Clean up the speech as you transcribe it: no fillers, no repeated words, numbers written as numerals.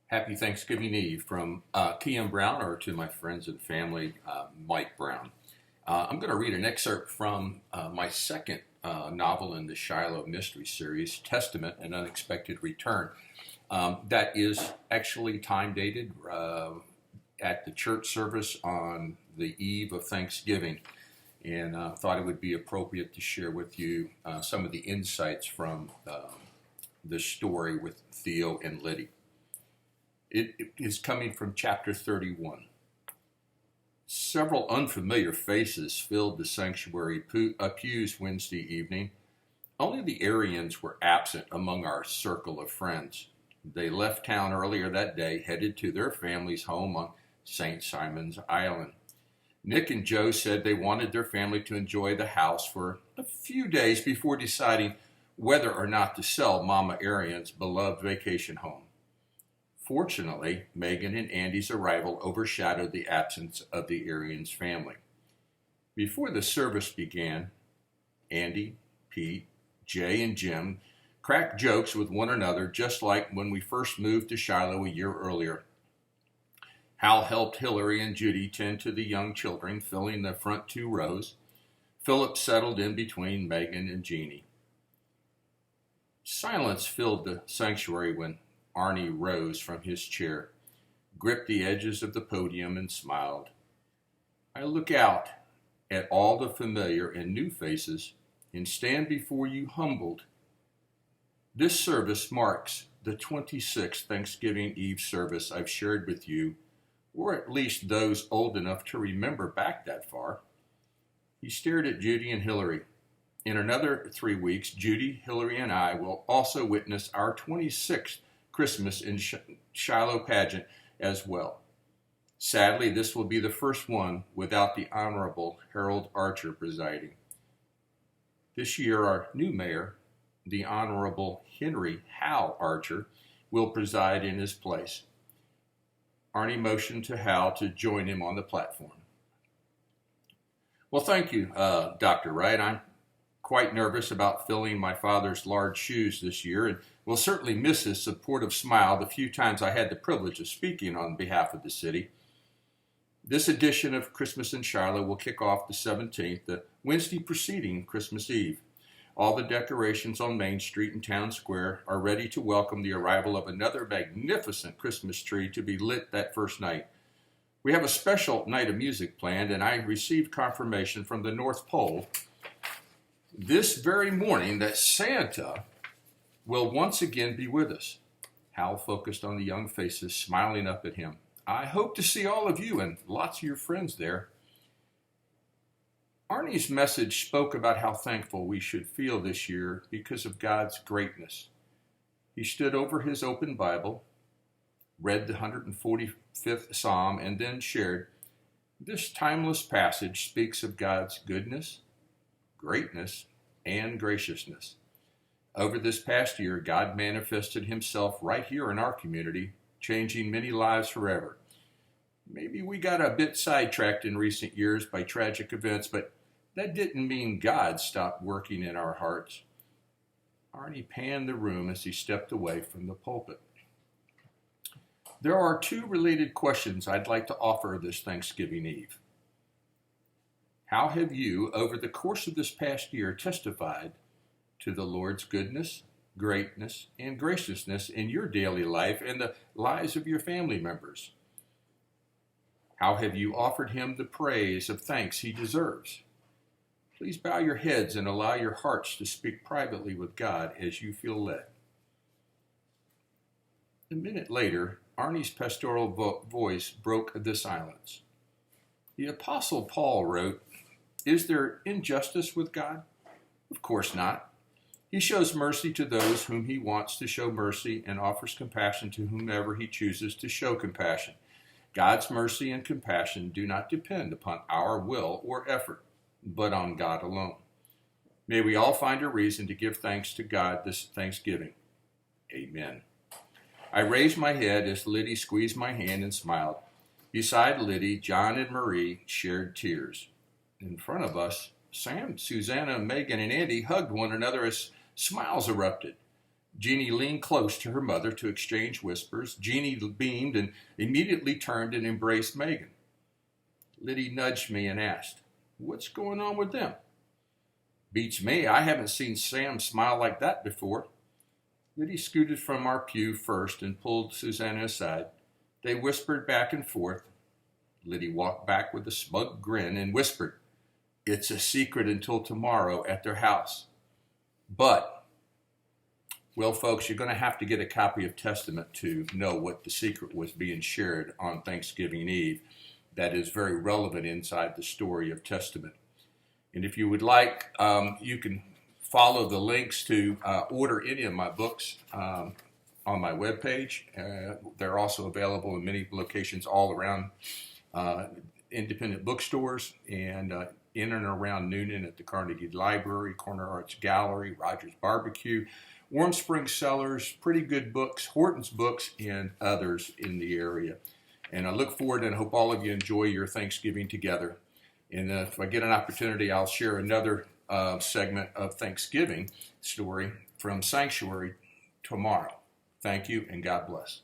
Happy Thanksgiving Eve from T.M. Brown, or to my friends and family, Mike Brown. I'm going to read an excerpt from my second novel in the Shiloh mystery series, Testament: An Unexpected Return. That is actually time dated at the church service on the eve of Thanksgiving, and thought it would be appropriate to share with you some of the insights from the story with Theo and Liddy. It is coming from chapter 31. Several unfamiliar faces filled the sanctuary pews Wednesday evening. Only the Arians were absent among our circle of friends. They left town earlier that day, headed to their family's home on St. Simon's Island. Nick and Joe said they wanted their family to enjoy the house for a few days before deciding whether or not to sell Mama Arian's beloved vacation home. Fortunately, Megan and Andy's arrival overshadowed the absence of the Arians family. Before the service began, Andy, Pete, Jay, and Jim cracked jokes with one another, just like when we first moved to Shiloh a year earlier. Hal helped Hillary and Judy tend to the young children, filling the front two rows. Philip settled in between Megan and Jeannie. Silence filled the sanctuary when Arnie rose from his chair, gripped the edges of the podium, and smiled. I look out at all the familiar and new faces and stand before you humbled. This service marks the 26th Thanksgiving Eve service I've shared with you, or at least those old enough to remember back that far. He stared at Judy and Hillary. In another 3 weeks, Judy, Hillary, and I will also witness our 26th Christmas in Shiloh pageant as well. Sadly, this will be the first one without the Honorable Harold Archer presiding. This year, our new mayor, the Honorable Henry Hal Archer, will preside in his place. Arnie motioned to Hal to join him on the platform. Well, thank you, Dr. Wright. I'm quite nervous about filling my father's large shoes this year, and will certainly miss his supportive smile the few times I had the privilege of speaking on behalf of the city. This edition of Christmas in Shiloh will kick off the 17th, the Wednesday preceding Christmas Eve. All the decorations on Main Street and Town Square are ready to welcome the arrival of another magnificent Christmas tree to be lit that first night. We have a special night of music planned, and I received confirmation from the North Pole this very morning that Santa will once again be with us. Hal focused on the young faces smiling up at him. I hope to see all of you and lots of your friends there. Arnie's message spoke about how thankful we should feel this year because of God's greatness. He stood over his open Bible, read the 145th Psalm, and then shared, this timeless passage speaks of God's goodness, greatness, and graciousness. Over this past year, God manifested himself right here in our community, changing many lives forever. Maybe we got a bit sidetracked in recent years by tragic events, but that didn't mean God stopped working in our hearts. Arnie panned the room as he stepped away from the pulpit. There are two related questions I'd like to offer this Thanksgiving Eve. How have you, over the course of this past year, testified to the Lord's goodness, greatness, and graciousness in your daily life and the lives of your family members? How have you offered him the praise of thanks he deserves? Please bow your heads and allow your hearts to speak privately with God as you feel led. A minute later, Arnie's pastoral voice broke the silence. The Apostle Paul wrote, "Is there injustice with God? Of course not. He shows mercy to those whom he wants to show mercy and offers compassion to whomever he chooses to show compassion. God's mercy and compassion do not depend upon our will or effort, but on God alone. May we all find a reason to give thanks to God this Thanksgiving. Amen." I raised my head as Liddy squeezed my hand and smiled. Beside Liddy, John and Marie shared tears. In front of us, Sam, Susanna, Megan, and Andy hugged one another as smiles erupted. Jeannie leaned close to her mother to exchange whispers. Jeannie beamed and immediately turned and embraced Megan. Liddy nudged me and asked, "What's going on with them?" "Beats me. I haven't seen Sam smile like that before." Liddy scooted from our pew first and pulled Susanna aside. They whispered back and forth. Liddy walked back with a smug grin and whispered, "It's a secret until tomorrow at their house. But, well, folks, you're going to have to get a copy of Testament to know what the secret was being shared on Thanksgiving Eve that is very relevant inside the story of Testament. And if you would like, you can follow the links to order any of my books on my webpage. They're also available in many locations all around independent bookstores and in and around Noonan at the Carnegie Library, Corner Arts Gallery, Rogers Barbecue, Warm Springs Cellars, Pretty Good Books, Horton's Books, and others in the area. And I look forward and hope all of you enjoy your Thanksgiving together. And if I get an opportunity, I'll share another segment of Thanksgiving story from Sanctuary tomorrow. Thank you and God bless.